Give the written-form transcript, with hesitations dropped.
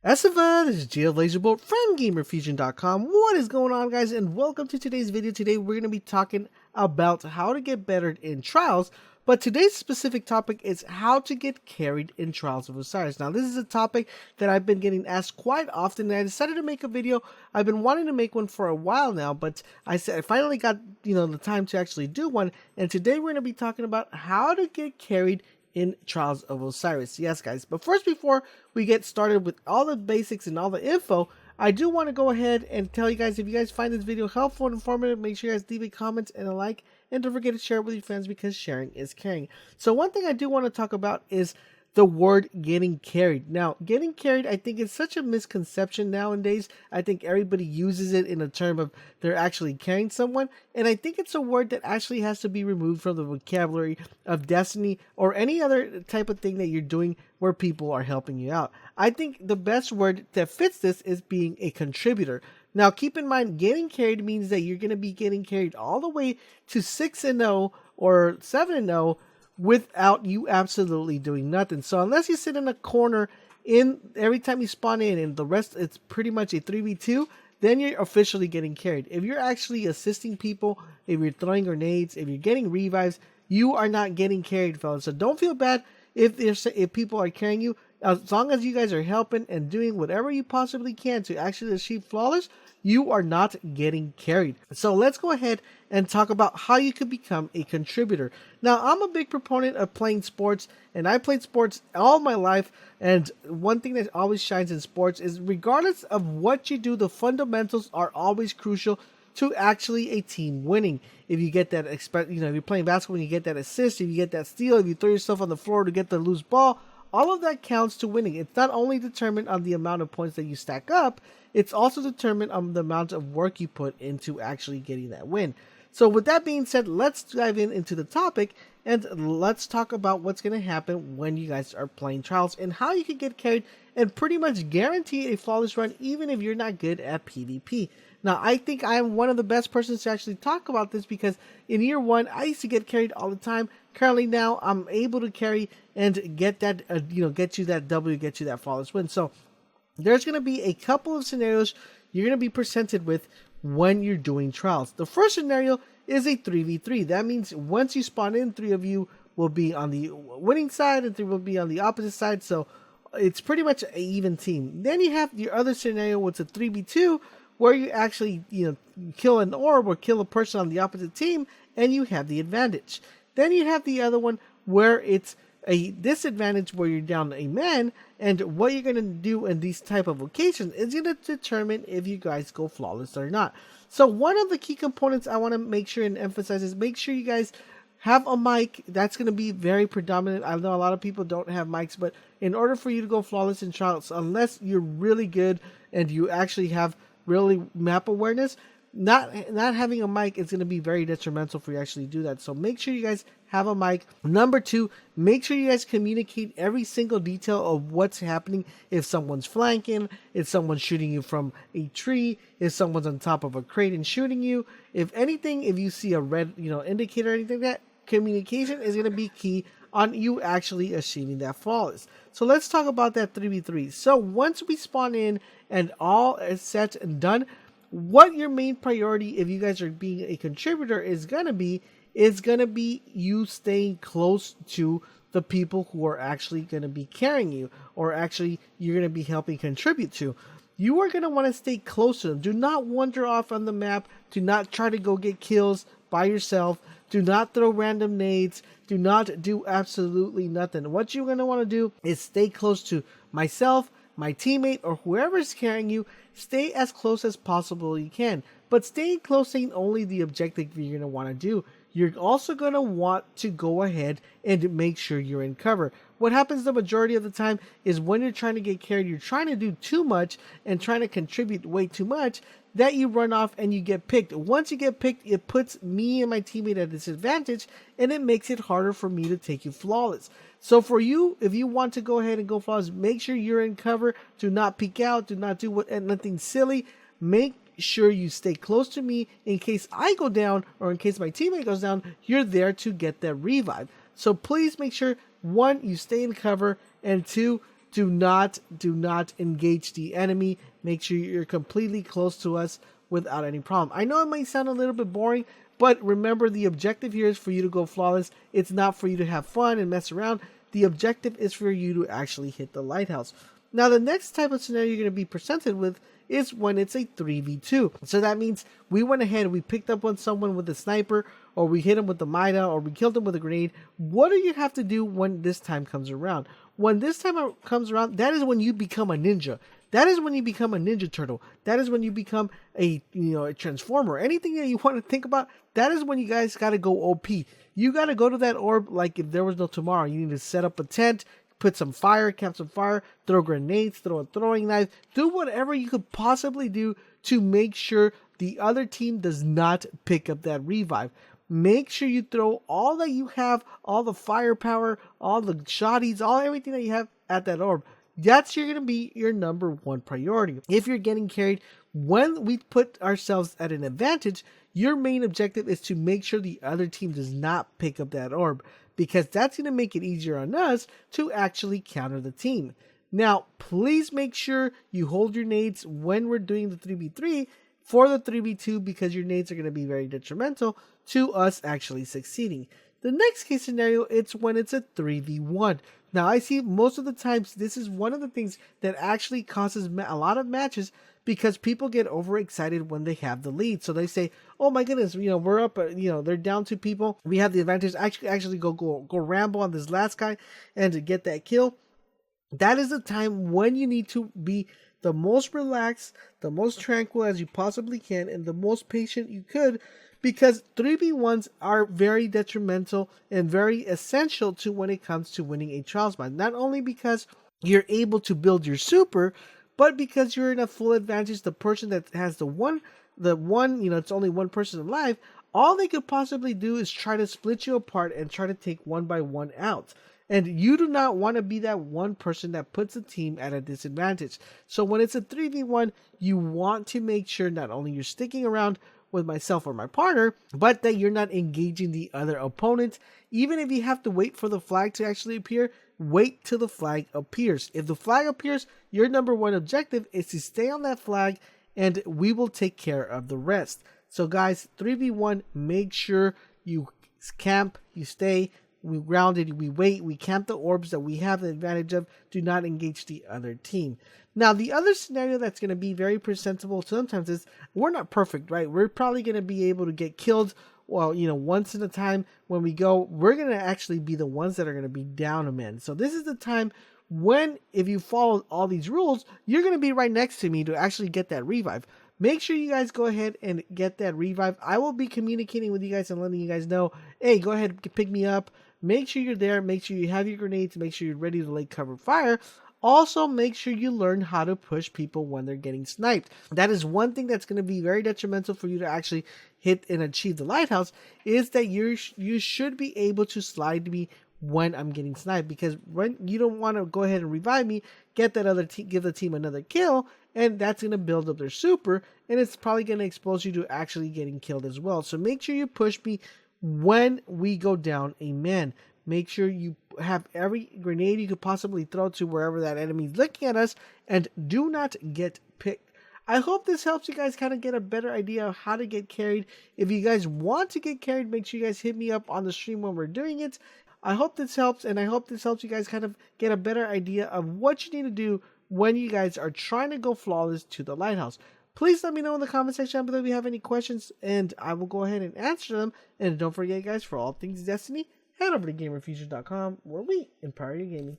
Asifa, this is GLaserbolt from GamerFusion.com. What is going on, guys, and welcome to today's video. Today we're going to be talking about how to get better in Trials, but today's specific topic is how to get carried in Trials of Osiris. Now, this is a topic that I've been getting asked quite often, and I decided to make a video. I've been wanting to make one for a while now, but I finally got the time to actually do one, and today we're going to be talking about how to get carried in Trials of Osiris. Yes, guys, but first, before we get started with all the basics and all the info, I do want to go ahead and tell you guys, if you guys find this video helpful and informative, make sure you guys leave a comment and a like, and don't forget to share it with your friends because sharing is caring. So one thing I do want to talk about is the word getting carried. Now, getting carried, I think, is such a misconception nowadays. I think everybody uses it in a term of they're actually carrying someone, and I think it's a word that actually has to be removed from the vocabulary of Destiny or any other type of thing that you're doing where people are helping you out. I think the best word that fits this is being a contributor. Now, keep in mind, getting carried means that you're going to be getting carried all the way to 6-0 or 7-0 without you absolutely doing nothing. So unless you sit in a corner every time you spawn in and the rest it's pretty much a 3v2, then you're officially getting carried. If you're actually assisting people, if you're throwing grenades, if you're getting revives, you are not getting carried, fellas. So don't feel bad if people are carrying you. As long as you guys are helping and doing whatever you possibly can to actually achieve flawless, you are not getting carried. So let's go ahead and talk about how you could become a contributor. Now, I'm a big proponent of playing sports, and I played sports all my life, and one thing that always shines in sports is regardless of what you do, the fundamentals are always crucial to actually a team winning. If you get that, if you're playing basketball and you get that assist, if you get that steal, if you throw yourself on the floor to get the loose ball, all of that counts to winning. It's not only determined on the amount of points that you stack up, it's also determined on the amount of work you put into actually getting that win. So with that being said, let's dive into the topic and let's talk about what's going to happen when you guys are playing Trials and how you can get carried and pretty much guarantee a flawless run even if you're not good at PvP. Now, I think I am one of the best persons to actually talk about this because in year one, I used to get carried all the time. Currently now, I'm able to carry and get that, get you that W, get you that flawless win. So there's going to be a couple of scenarios you're going to be presented with when you're doing Trials. The first scenario is a 3v3. That means once you spawn in, 3 of you will be on the winning side and 3 will be on the opposite side. So it's pretty much an even team. Then you have your other scenario, which is a 3v2, where you actually, kill an orb or kill a person on the opposite team and you have the advantage. Then you have the other one where it's a disadvantage where you're down a man, and what you're going to do in these type of occasions is going to determine if you guys go flawless or not. So one of the key components I want to make sure and emphasize is make sure you guys have a mic. That's going to be very predominant. I know a lot of people don't have mics, but in order for you to go flawless in Trials, unless you're really good and you actually have really map awareness, not having a mic is going to be very detrimental for you to actually do that. So make sure you guys have a mic. Number 2, make sure you guys communicate every single detail of what's happening. If someone's flanking, if someone's shooting you from a tree, if someone's on top of a crate and shooting you, if anything, if you see a red indicator or anything like that, communication is going to be key on you actually achieving that flawless. So let's talk about that 3v3. So once we spawn in and all is set and done, what your main priority if you guys are being a contributor is going to be you staying close to the people who are actually going to be carrying you, or actually you're going to be helping contribute to. You are going to want to stay close to them. Do not wander off on the map. Do not try to go get kills by yourself. Do not throw random nades. Do not do absolutely nothing. What you're going to want to do is stay close to myself, my teammate, or whoever's carrying you. Stay as close as possible you can. But staying close ain't only the objective you're going to want to do. You're also going to want to go ahead and make sure you're in cover. What happens the majority of the time is when you're trying to get carried, you're trying to do too much and trying to contribute way too much, that you run off and you get picked. Once you get picked, it puts me and my teammate at a disadvantage, and it makes it harder for me to take you flawless. So for you, if you want to go ahead and go flawless, make sure you're in cover. Do not peek out. Do not do nothing silly. Make sure you stay close to me in case I go down or in case my teammate goes down. You're there to get that revive. So please make sure, 1, you stay in cover, and 2, do not engage the enemy. Make sure you're completely close to us without any problem. I know it might sound a little bit boring, but remember, the objective here is for you to go flawless. It's not for you to have fun and mess around. The objective is for you to actually hit the lighthouse. Now, the next type of scenario you're going to be presented with is when it's a 3v2. So that means we went ahead, we picked up on someone with a sniper, or we hit him with the Mida, or we killed him with a grenade. What do you have to do when this time comes around? When this time comes around, that is when you become a ninja. That is when you become a Ninja Turtle. That is when you become a Transformer. Anything that you want to think about, that is when you guys got to go OP. You got to go to that orb like if there was no tomorrow. You need to set up a tent, put some fire, camp some fire, throw grenades, throw a throwing knife, do whatever you could possibly do to make sure the other team does not pick up that revive. Make sure you throw all that you have, all the firepower, all the shotties, everything that you have at that orb. That's going to be your number one priority. If you're getting carried, when we put ourselves at an advantage, your main objective is to make sure the other team does not pick up that orb, because that's going to make it easier on us to actually counter the team. Now, please make sure you hold your nades when we're doing the 3v3 for the 3v2, because your nades are going to be very detrimental to us actually succeeding. The next case scenario, it's when it's a 3v1. Now, I see most of the times this is one of the things that actually causes a lot of matches, because people get overexcited when they have the lead. So they say, oh my goodness, we're up, they're down 2 people. We have the advantage. Actually go ramble on this last guy and to get that kill. That is the time when you need to be the most relaxed, the most tranquil as you possibly can, and the most patient you could, because 3v1s are very detrimental and very essential to when it comes to winning a trials match. Not only because you're able to build your super, but because you're in a full advantage. The person that has the one, it's only one person alive, all they could possibly do is try to split you apart and try to take one by one out. And you do not want to be that one person that puts the team at a disadvantage. So when it's a 3v1, you want to make sure not only you're sticking around with myself or my partner, but that you're not engaging the other opponent. Even if you have to wait for the flag to actually appear, wait till the flag appears. If the flag appears, your number one objective is to stay on that flag, and we will take care of the rest. So guys, 3v1, make sure you camp, you stay, we grounded, we wait, we camp the orbs that we have the advantage of. Do not engage the other team. Now, the other scenario that's going to be very presentable sometimes is we're not perfect, right? We're probably going to be able to get killed, once in a time. When we go, we're going to actually be the ones that are going to be down a man. So this is the time when, if you follow all these rules, you're going to be right next to me to actually get that revive. Make sure you guys go ahead and get that revive. I will be communicating with you guys and letting you guys know, hey, go ahead and pick me up. Make sure you're there. Make sure you have your grenades. Make sure you're ready to lay cover fire. Also, make sure you learn how to push people when they're getting sniped. That is one thing that's going to be very detrimental for you to actually hit and achieve the lighthouse, is that you should be able to slide me when I'm getting sniped, because when you don't want to go ahead and revive me, get that other team, give the team another kill, and that's going to build up their super, and it's probably going to expose you to actually getting killed as well. So make sure you push me when we go down a man. Make sure you have every grenade you could possibly throw to wherever that enemy is looking at us, and do not get picked. I hope this helps you guys kind of get a better idea of how to get carried. If you guys want to get carried, make sure you guys hit me up on the stream when we're doing it. I hope this helps, and I hope this helps you guys kind of get a better idea of what you need to do when you guys are trying to go flawless to the lighthouse. Please let me know in the comment section below if you have any questions, and I will go ahead and answer them. And don't forget, guys, for all things Destiny, head over to GamerFusion.com, where we empower your gaming.